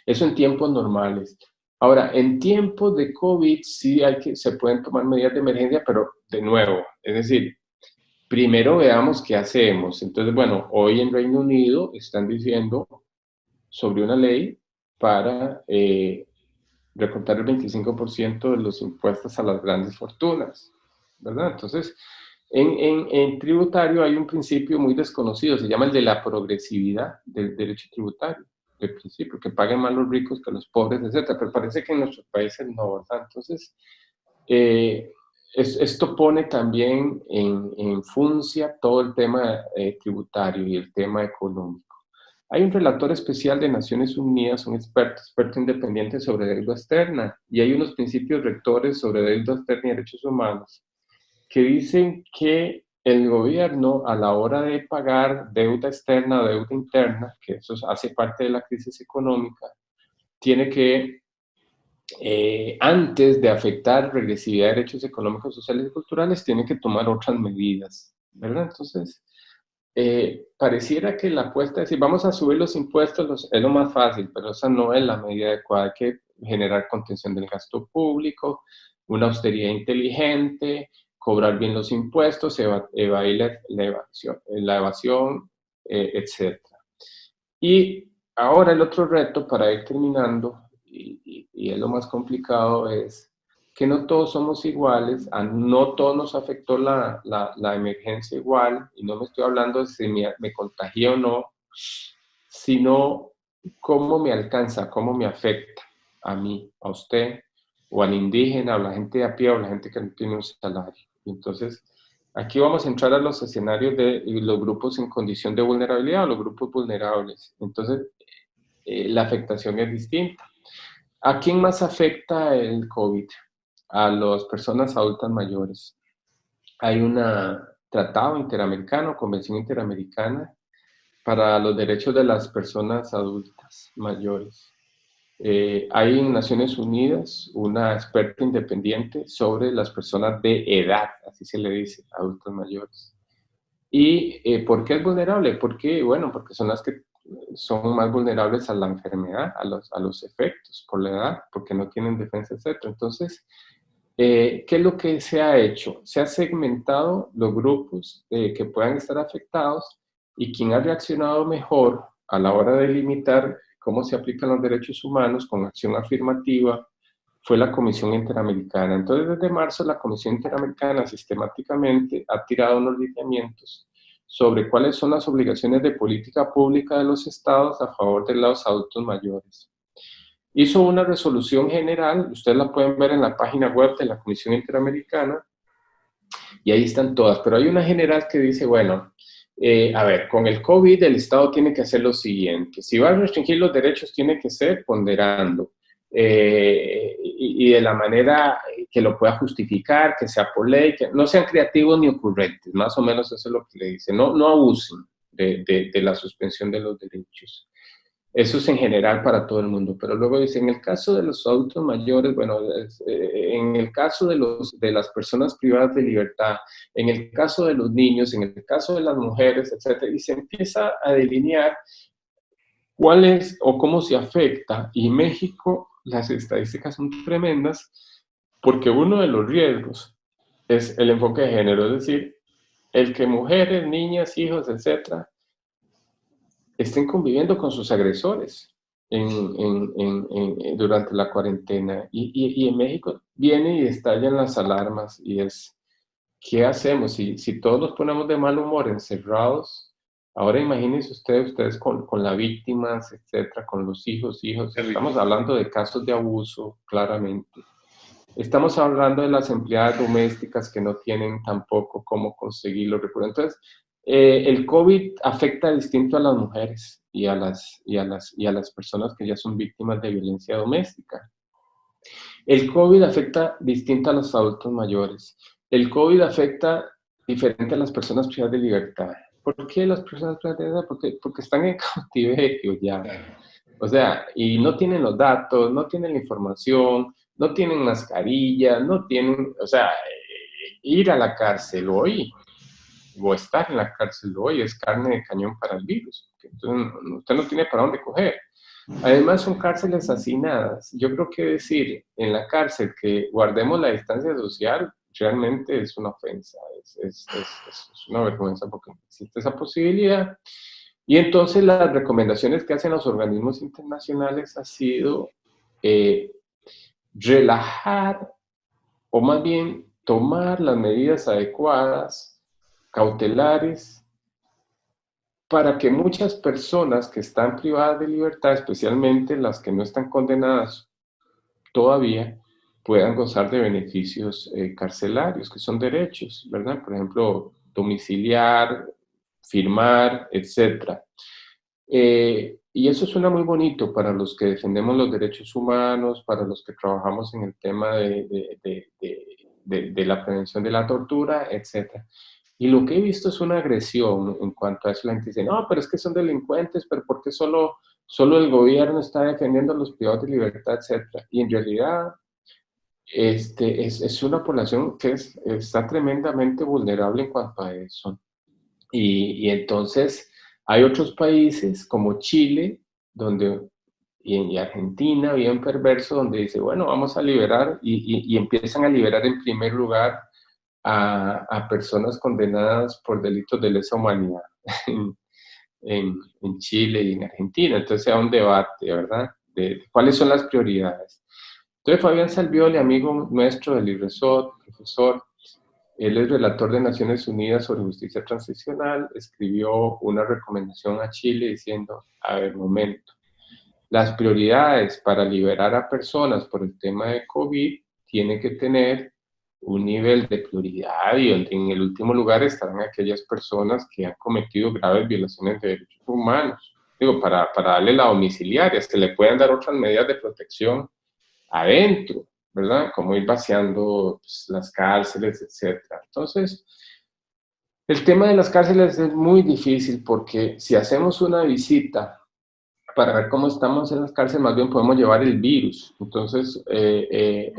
Eso en tiempos normales. Ahora, en tiempos de COVID sí se pueden tomar medidas de emergencia, pero de nuevo, es decir, primero veamos qué hacemos. Entonces, bueno, hoy en Reino Unido están diciendo sobre una ley para recortar el 25% de los impuestos a las grandes fortunas, ¿verdad? Entonces, en tributario hay un principio muy desconocido, se llama el de la progresividad del derecho tributario, del principio, que paguen más los ricos que los pobres, etcétera, pero parece que en nuestros países no, ¿verdad? Entonces, esto pone también en funcia todo el tema tributario y el tema económico. Hay un relator especial de Naciones Unidas, un experto independiente sobre deuda externa, y hay unos principios rectores sobre deuda externa y derechos humanos que dicen que el gobierno, a la hora de pagar deuda externa o deuda interna, que eso hace parte de la crisis económica, tiene que, antes de afectar regresividad de derechos económicos, sociales y culturales, tiene que tomar otras medidas, ¿verdad? Entonces, pareciera que la apuesta es decir, vamos a subir los impuestos, es lo más fácil, pero esa no es la medida adecuada. Hay que generar contención del gasto público, una austeridad inteligente, cobrar bien los impuestos, evadir la evasión, etc. Y ahora el otro reto para ir terminando, y es lo más complicado, es que no todos somos iguales, no todos nos afectó la emergencia igual, y no me estoy hablando de si me contagié o no, sino cómo me alcanza, cómo me afecta. a mí, a usted, o al indígena, o la gente de a pie, o la gente que no tiene un salario. Entonces, aquí vamos a entrar a los escenarios de los grupos en condición de vulnerabilidad o los grupos vulnerables. Entonces, la afectación es distinta. ¿A quién más afecta el COVID? A las personas adultas mayores. Hay un tratado interamericano, convención interamericana para los derechos de las personas adultas mayores. Hay en Naciones Unidas una experta independiente sobre las personas de edad, así se le dice, adultos mayores. ¿Y por qué es vulnerable? Porque, bueno, porque son las que son más vulnerables a la enfermedad, a los efectos por la edad, porque no tienen defensa, etc. Entonces, ¿qué es lo que se ha hecho? Se ha segmentado los grupos que puedan estar afectados y quien ha reaccionado mejor a la hora de limitar cómo se aplican los derechos humanos con acción afirmativa fue la Comisión Interamericana. Entonces, desde marzo, la Comisión Interamericana sistemáticamente ha tirado unos lineamientos sobre cuáles son las obligaciones de política pública de los estados a favor de los adultos mayores. Hizo una resolución general, ustedes la pueden ver en la página web de la Comisión Interamericana, y ahí están todas, pero hay una general que dice, bueno, a ver, con el COVID el Estado tiene que hacer lo siguiente, si va a restringir los derechos tiene que ser ponderando, y de la manera que lo pueda justificar, que sea por ley, que no sean creativos ni ocurrentes, más o menos eso es lo que le dice, no abusen de la suspensión de los derechos. Eso es en general para todo el mundo, pero luego dice, en el caso de los adultos mayores, bueno, en el caso de las personas privadas de libertad, en el caso de los niños, en el caso de las mujeres, etcétera, y se empieza a delinear cuál es o cómo se afecta. Y México, las estadísticas son tremendas, porque uno de los riesgos es el enfoque de género, es decir, el que mujeres, niñas, hijos, etcétera, estén conviviendo con sus agresores durante la cuarentena. Y en México viene y estallan las alarmas y es, ¿qué hacemos? Si todos nos ponemos de mal humor encerrados, ahora imagínense ustedes con las víctimas, etcétera, con los hijos. Estamos hablando de casos de abuso, claramente. Estamos hablando de las empleadas domésticas que no tienen tampoco cómo conseguir los recursos. Entonces, el COVID afecta distinto a las mujeres y a las personas que ya son víctimas de violencia doméstica. El COVID afecta distinto a los adultos mayores. El COVID afecta diferente a las personas privadas de libertad. ¿Por qué las personas privadas de libertad? Porque están en cautiverio ya. O sea, y no tienen los datos, no tienen la información, no tienen mascarilla, no tienen, o sea, ir a la cárcel hoy o estar en la cárcel hoy es carne de cañón para el virus. Entonces, usted no tiene para dónde coger. Además, son cárceles hacinadas. Yo creo que decir en la cárcel que guardemos la distancia social realmente es una ofensa, es una vergüenza porque existe esa posibilidad. Y entonces las recomendaciones que hacen los organismos internacionales ha sido relajar o más bien tomar las medidas adecuadas, cautelares, para que muchas personas que están privadas de libertad, especialmente las que no están condenadas todavía, puedan gozar de beneficios carcelarios, que son derechos, ¿verdad? Por ejemplo, domiciliar, firmar, etc. Y eso suena muy bonito para los que defendemos los derechos humanos, para los que trabajamos en el tema de la prevención de la tortura, etc. Y lo que he visto es una agresión en cuanto a eso. La gente dice, no, pero es que son delincuentes, pero ¿por qué solo el gobierno está defendiendo a los privados de libertad, etcétera? Y en realidad es una población que está tremendamente vulnerable en cuanto a eso. Y entonces hay otros países como Chile y Argentina, bien perverso, donde dice, bueno, vamos a liberar y empiezan a liberar en primer lugar a personas condenadas por delitos de lesa humanidad en Chile y en Argentina. Entonces hay un debate, ¿verdad? De cuáles son las prioridades. Entonces Fabián Salvioli, amigo nuestro del IRRESOT, profesor, él es relator de Naciones Unidas sobre justicia transicional, escribió una recomendación a Chile diciendo, a ver, momento, las prioridades para liberar a personas por el tema de COVID tienen que tener un nivel de prioridad y en el último lugar estarán aquellas personas que han cometido graves violaciones de derechos humanos. Digo, para darle la domiciliaria, se le pueden dar otras medidas de protección adentro, ¿verdad? Como ir vaciando pues, las cárceles, etcétera. Entonces, el tema de las cárceles es muy difícil porque si hacemos una visita para ver cómo estamos en las cárceles, más bien podemos llevar el virus. Entonces, el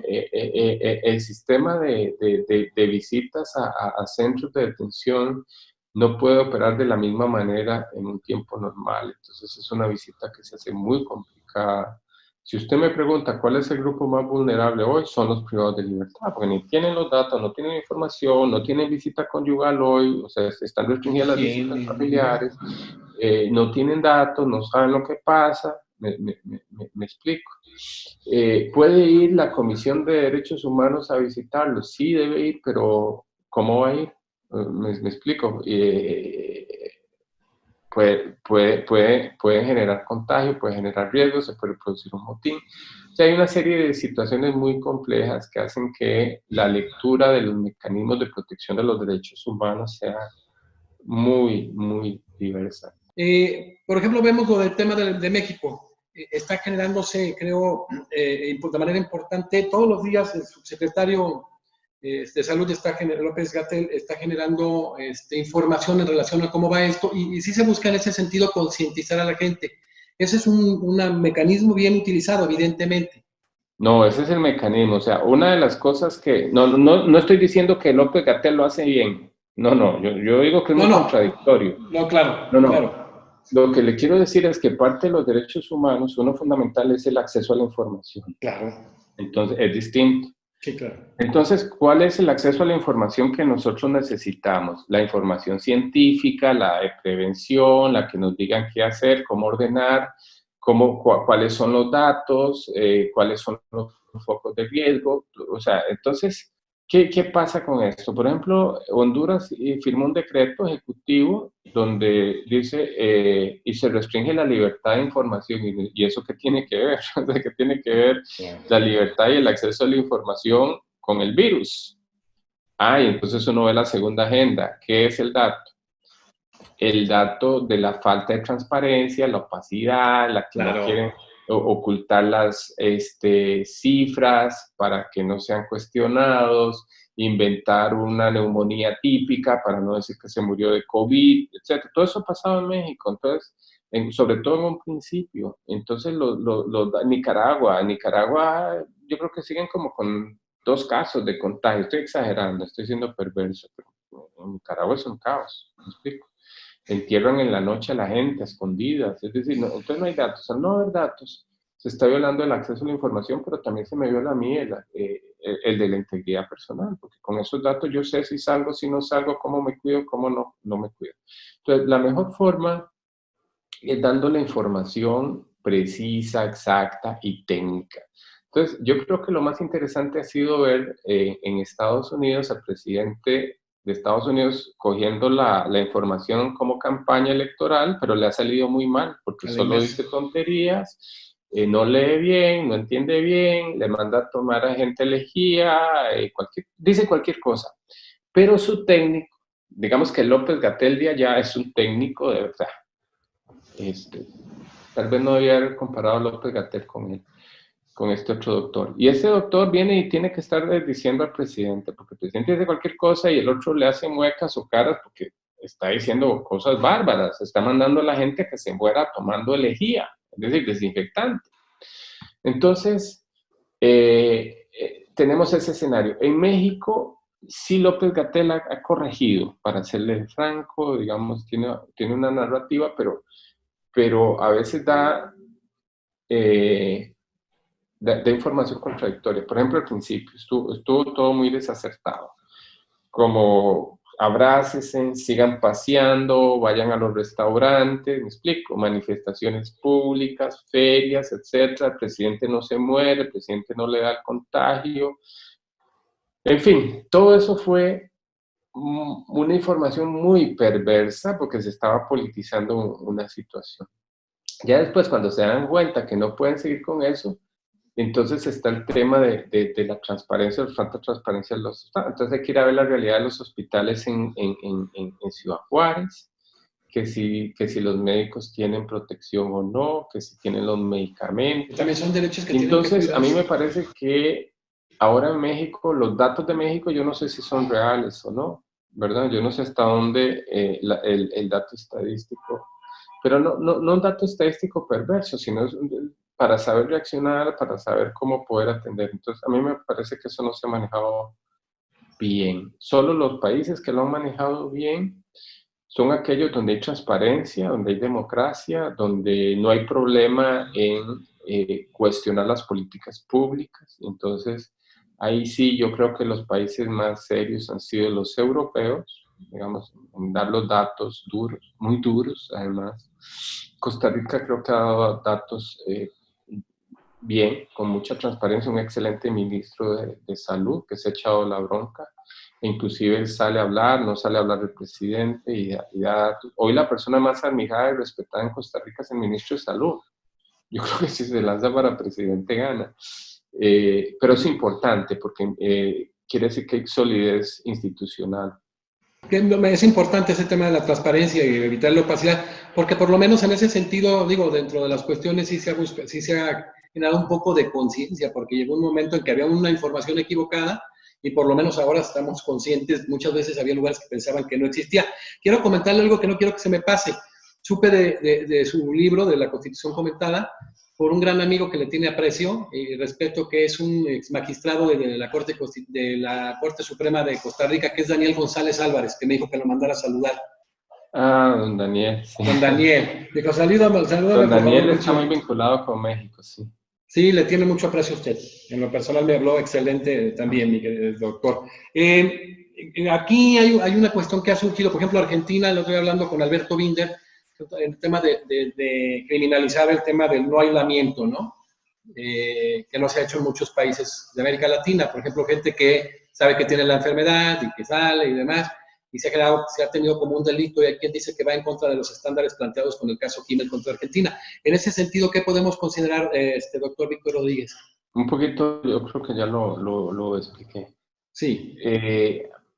sistema de visitas a centros de detención no puede operar de la misma manera en un tiempo normal. Entonces, es una visita que se hace muy complicada. Si usted me pregunta cuál es el grupo más vulnerable hoy, son los privados de libertad, porque ni tienen los datos, no tienen información, no tienen visita conyugal hoy, o sea, están restringidas las visitas familiares, no tienen datos, no saben lo que pasa, me explico. ¿Puede ir la Comisión de Derechos Humanos a visitarlos? Sí, debe ir, pero ¿cómo va a ir? Me explico. Puede generar contagio, puede generar riesgos, se puede producir un motín. O sea, hay una serie de situaciones muy complejas que hacen que la lectura de los mecanismos de protección de los derechos humanos sea muy, muy diversa. Por ejemplo, vemos lo del tema de México. Está generándose, creo, de manera importante, todos los días el subsecretario de Salud, López-Gatell, está generando información en relación a cómo va esto, y sí se busca en ese sentido concientizar a la gente. Ese es un mecanismo bien utilizado, evidentemente. No, ese es el mecanismo. O sea, una de las cosas que... No estoy diciendo que López-Gatell lo hace bien. No, yo digo que es muy contradictorio. No, claro, No. claro. Lo que le quiero decir es que parte de los derechos humanos, uno fundamental es el acceso a la información. Claro. Entonces, es distinto. Sí, claro. Entonces, ¿cuál es el acceso a la información que nosotros necesitamos? La información científica, la de prevención, la que nos digan qué hacer, cómo ordenar, cuáles son los datos, cuáles son los focos de riesgo. O sea, entonces, ¿qué pasa con esto? Por ejemplo, Honduras firmó un decreto ejecutivo donde dice, y se restringe la libertad de información. ¿Y eso qué tiene que ver? ¿Qué tiene que ver la libertad y el acceso a la información con el virus? Y entonces uno ve la segunda agenda. ¿Qué es el dato? El dato de la falta de transparencia, la opacidad, la que no quieren ocultar las cifras para que no sean cuestionados, inventar una neumonía típica para no decir que se murió de COVID, etc. Todo eso ha pasado en México, entonces, sobre todo en un principio. Entonces, Nicaragua, yo creo que siguen como con 2 casos de contagio. Estoy exagerando, estoy siendo perverso, pero en Nicaragua es un caos, ¿me explico? Entierran en la noche a la gente, a escondidas, es decir, entonces no hay datos. Al no haber datos, se está violando el acceso a la información, pero también se me viola a mí el de la integridad personal, porque con esos datos yo sé si salgo, si no salgo, cómo me cuido, cómo no me cuido. Entonces, la mejor forma es dando la información precisa, exacta y técnica. Entonces, yo creo que lo más interesante ha sido ver en Estados Unidos al presidente de Estados Unidos cogiendo la información como campaña electoral, pero le ha salido muy mal, porque solo dice tonterías, no lee bien, no entiende bien, le manda a tomar a gente elegida, dice cualquier cosa. Pero su técnico, digamos que López-Gatell de allá es un técnico de verdad. Tal vez no debía haber comparado a López-Gatell con este otro doctor. Y ese doctor viene y tiene que estar diciendo al presidente, porque el presidente dice cualquier cosa y el otro le hace muecas o caras porque está diciendo cosas bárbaras, está mandando a la gente que se muera tomando lejía, es decir, desinfectante. Entonces, tenemos ese escenario. En México, sí López-Gatell ha corregido, para serle franco, digamos, tiene una narrativa, pero a veces da información contradictoria. Por ejemplo, al principio estuvo todo muy desacertado, como abrácense, sigan paseando, vayan a los restaurantes, me explico, manifestaciones públicas, ferias, etcétera. El presidente no se muere, el presidente no le da el contagio. En fin, todo eso fue una información muy perversa porque se estaba politizando una situación. Ya después, cuando se dan cuenta que no pueden seguir con eso, entonces está el tema de la transparencia, la falta de transparencia de los hospitales. Entonces hay que ir a ver la realidad de los hospitales en Ciudad Juárez, que si los médicos tienen protección o no, que si tienen los medicamentos. También son derechos que tienen que Entonces, a mí cuidarse. me parece que ahora en México, los datos de México, yo no sé si son reales o no, ¿verdad? Yo no sé hasta dónde el dato estadístico, pero no un dato estadístico perverso, sino para saber reaccionar, para saber cómo poder atender. Entonces, a mí me parece que eso no se ha manejado bien. Solo los países que lo han manejado bien son aquellos donde hay transparencia, donde hay democracia, donde no hay problema en cuestionar las políticas públicas. Entonces, ahí sí yo creo que los países más serios han sido los europeos, digamos, en dar los datos duros, muy duros además. Costa Rica creo que ha dado datos bien, con mucha transparencia, un excelente ministro de salud que se ha echado la bronca. Inclusive él sale a hablar, no sale a hablar del presidente hoy la persona más admirada y respetada en Costa Rica es el ministro de salud. Yo creo que si se lanza para presidente gana. Pero es importante porque quiere decir que hay solidez institucional. Es importante ese tema de la transparencia y evitar la opacidad, porque por lo menos en ese sentido, digo, dentro de las cuestiones sí se ha generado un poco de conciencia, porque llegó un momento en que había una información equivocada y por lo menos ahora estamos conscientes. Muchas veces había lugares que pensaban que no existía. Quiero comentarle algo que no quiero que se me pase. Supe de su libro, de la Constitución Comentada, por un gran amigo que le tiene aprecio y respeto, que es un ex magistrado de la Corte Suprema de Costa Rica, que es Daniel González Álvarez, que me dijo que lo mandara a saludar. Ah, don Daniel, sí. Don Daniel. Dijo, salúdame Don por favor, Daniel mucho. está muy vinculado con México, sí. Sí, le tiene mucho aprecio a usted. En lo personal me habló excelente también, mi doctor. Aquí hay una cuestión que ha surgido, por ejemplo, Argentina, lo estoy hablando con Alberto Binder, el tema de criminalizar el tema del no aislamiento, ¿no? Que no se ha hecho en muchos países de América Latina. Por ejemplo, gente que sabe que tiene la enfermedad y que sale y demás, y se ha tenido como un delito, y hay quien dice que va en contra de los estándares planteados con el caso Kimmel contra Argentina. En ese sentido, ¿qué podemos considerar, doctor Víctor Rodríguez? Un poquito, yo creo que ya lo expliqué. Sí.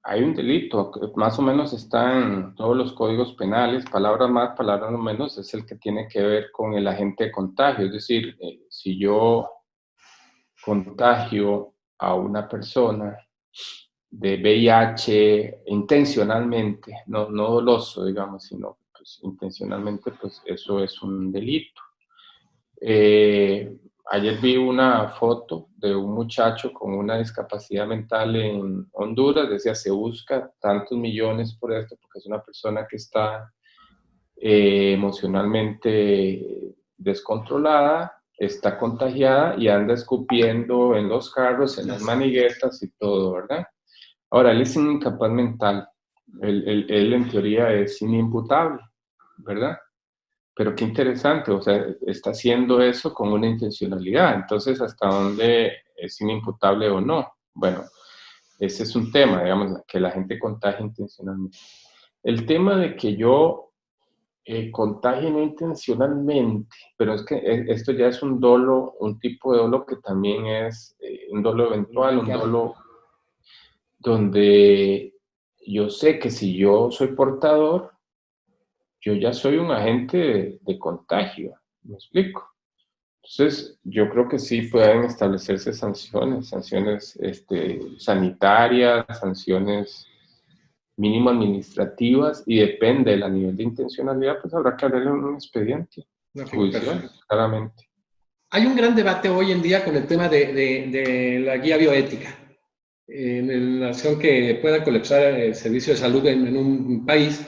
Hay un delito, más o menos está en todos los códigos penales, palabras más, palabras menos, es el que tiene que ver con el agente de contagio. Es decir, si yo contagio a una persona de VIH intencionalmente, no doloso, digamos, sino pues, intencionalmente, pues eso es un delito. Ayer vi una foto de un muchacho con una discapacidad mental en Honduras, decía, se busca tantos millones por esto, porque es una persona que está emocionalmente descontrolada, está contagiada y anda escupiendo en los carros, en las maniguetas y todo, ¿verdad? Ahora, él es un incapaz mental, él en teoría es inimputable, ¿verdad? Pero qué interesante, o sea, está haciendo eso con una intencionalidad. Entonces, ¿hasta dónde es inimputable o no? Bueno, ese es un tema, digamos, que la gente contagie intencionalmente. El tema de que yo contagie no intencionalmente, pero es que esto ya es un dolo, un tipo de dolo que también es un dolo eventual, un dolo donde yo sé que si yo soy portador, yo ya soy un agente de contagio, ¿me explico? Entonces, yo creo que sí pueden establecerse sanciones sanitarias, sanciones mínimo administrativas, y depende del nivel de intencionalidad, pues habrá que abrirle un expediente judicial, claramente. Hay un gran debate hoy en día con el tema de la guía bioética. En la acción que pueda colapsar el servicio de salud en un país,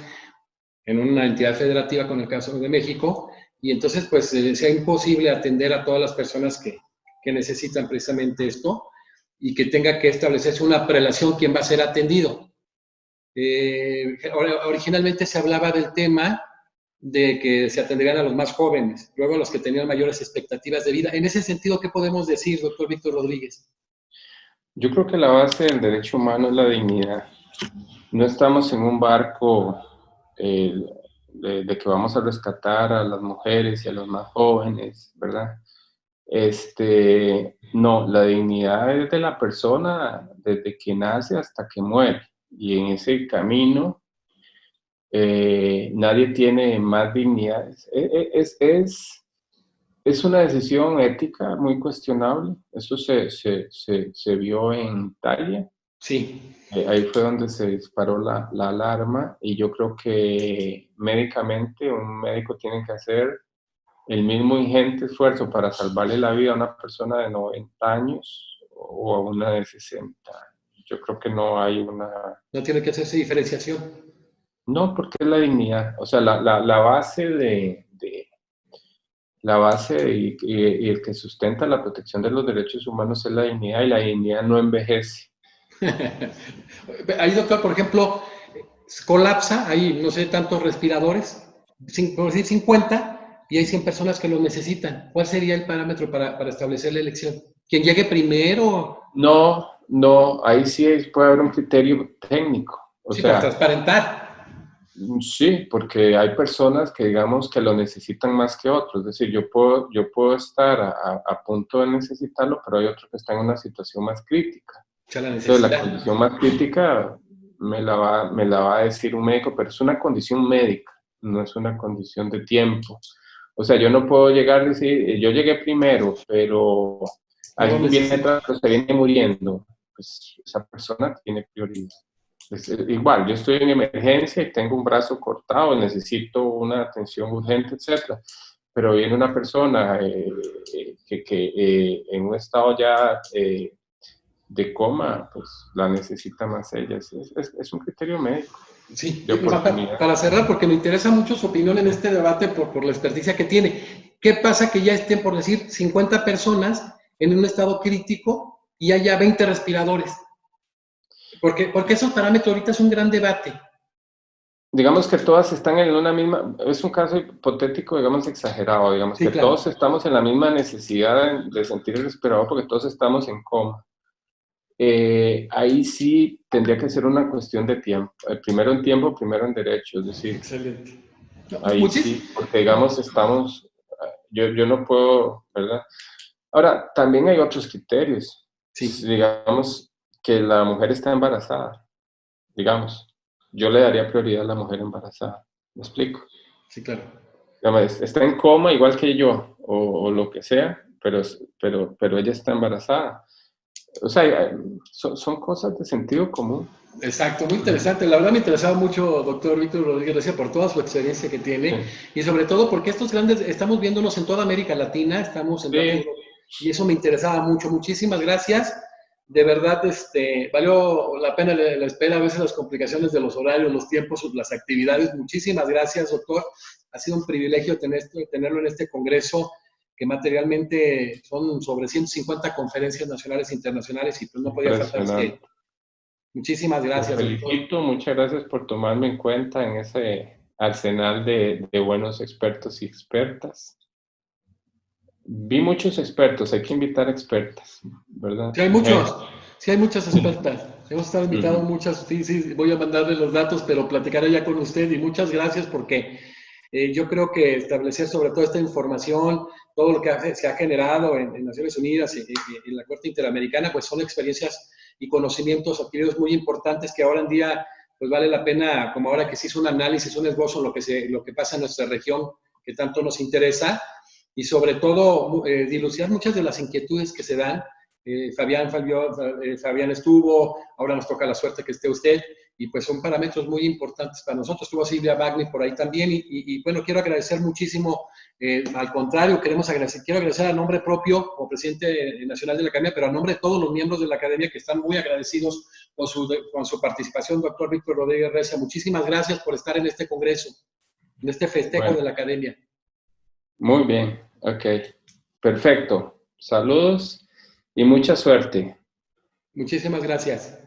en una entidad federativa, con el caso de México, y entonces pues sea imposible atender a todas las personas que necesitan precisamente esto, y que tenga que establecerse una prelación quién va a ser atendido. Originalmente se hablaba del tema de que se atenderían a los más jóvenes, luego a los que tenían mayores expectativas de vida. En ese sentido, ¿qué podemos decir, doctor Víctor Rodríguez? Yo creo que la base del derecho humano es la dignidad. No estamos en un barco de que vamos a rescatar a las mujeres y a los más jóvenes, ¿verdad? No, la dignidad es de la persona desde que nace hasta que muere. Y en ese camino nadie tiene más dignidad. Es una decisión ética muy cuestionable. Eso se vio en Italia. Sí. Ahí fue donde se disparó la alarma y yo creo que médicamente un médico tiene que hacer el mismo ingente esfuerzo para salvarle la vida a una persona de 90 años o a una de 60. Yo creo que no hay una... No tiene que hacerse diferenciación. No, porque es la dignidad. O sea, la base y el que sustenta la protección de los derechos humanos es la dignidad y la dignidad no envejece. Ahí, doctor, por ejemplo, colapsa, hay, no sé, tantos respiradores, por decir 50, y hay 100 personas que lo necesitan. ¿Cuál sería el parámetro para establecer la elección? ¿Quién llegue primero? No, ahí sí puede haber un criterio técnico. O Sí, para sea, transparentar. sí, porque hay personas que digamos que lo necesitan más que otros. Es decir, yo puedo estar a punto de necesitarlo, pero hay otros que están en una situación más crítica. Ya la Entonces, la necesidad. condición más crítica me la va a decir un médico, pero es una condición médica, no es una condición de tiempo. O sea, yo no puedo llegar a decir, yo llegué primero, pero No lo alguien viene necesito. atrás, pero se viene muriendo. Pues esa persona tiene prioridad. Igual, yo estoy en emergencia y tengo un brazo cortado, necesito una atención urgente, etcétera. Pero viene una persona que en un estado ya de coma, pues la necesita más ella. Es un criterio médico Sí, de oportunidad. para cerrar, porque me interesa mucho su opinión en este debate por la experticia que tiene. ¿Qué pasa que ya estén, por decir, 50 personas en un estado crítico y haya 20 respiradores? Porque esos parámetros ahorita es un gran debate. Digamos que todas están en una misma, es un caso hipotético, digamos, exagerado, digamos, Sí, que claro. todos estamos en la misma necesidad de sentir el respirador porque todos estamos en coma. Ahí sí tendría que ser una cuestión de tiempo. Primero en tiempo, primero en derecho, es decir, Excelente. No, ahí sí, porque digamos, yo no puedo, ¿verdad? Ahora, también hay otros criterios. Si, Sí, digamos que la mujer está embarazada, digamos, yo le daría prioridad a la mujer embarazada. ¿Me explico? sí, claro. Digamos, está en coma igual que yo, o lo que sea, pero ella está embarazada. O sea, son cosas de sentido común. Exacto, muy interesante. La verdad me interesaba mucho, doctor Víctor Rodríguez García, por toda su experiencia que tiene Sí, y sobre todo porque estos grandes, estamos viéndonos en toda América Latina, estamos en sí, y eso me interesaba mucho. Muchísimas gracias. De verdad, valió la pena la espera, a veces las complicaciones de los horarios, los tiempos, las actividades. Muchísimas gracias, doctor. Ha sido un privilegio tenerlo en este congreso que materialmente son sobre 150 conferencias nacionales e internacionales y pues no podía faltar impresionante. Muchísimas Te gracias, doctor. felicito, muchas gracias por tomarme en cuenta en ese arsenal de buenos expertos y expertas. Vi muchos expertos, hay que invitar expertas, ¿verdad? Sí, hay Mujeres. muchos, sí hay muchas expertas. Hemos estado invitados Ujú. muchas, sí, sí, voy a mandarle los datos, pero platicaré ya con usted y muchas gracias porque yo creo que establecer sobre todo esta información, todo lo que se ha generado en Naciones Unidas y en la Corte Interamericana, pues son experiencias y conocimientos adquiridos muy importantes que ahora en día pues vale la pena, como ahora que se hizo un análisis, un esbozo lo que pasa en nuestra región que tanto nos interesa y sobre todo dilucidar muchas de las inquietudes que se dan. Fabián estuvo, ahora nos toca la suerte que esté usted, y pues son parámetros muy importantes para nosotros. Estuvo Silvia Bagni por ahí también, y bueno, quiero agradecer muchísimo, al contrario, quiero agradecer a nombre propio como presidente nacional de la Academia, pero a nombre de todos los miembros de la Academia que están muy agradecidos con su participación, doctor Víctor Rodríguez Recia. Muchísimas gracias por estar en este congreso, en este festejo Bueno, de la Academia. muy bien, ok, perfecto. Saludos y mucha suerte. Muchísimas gracias.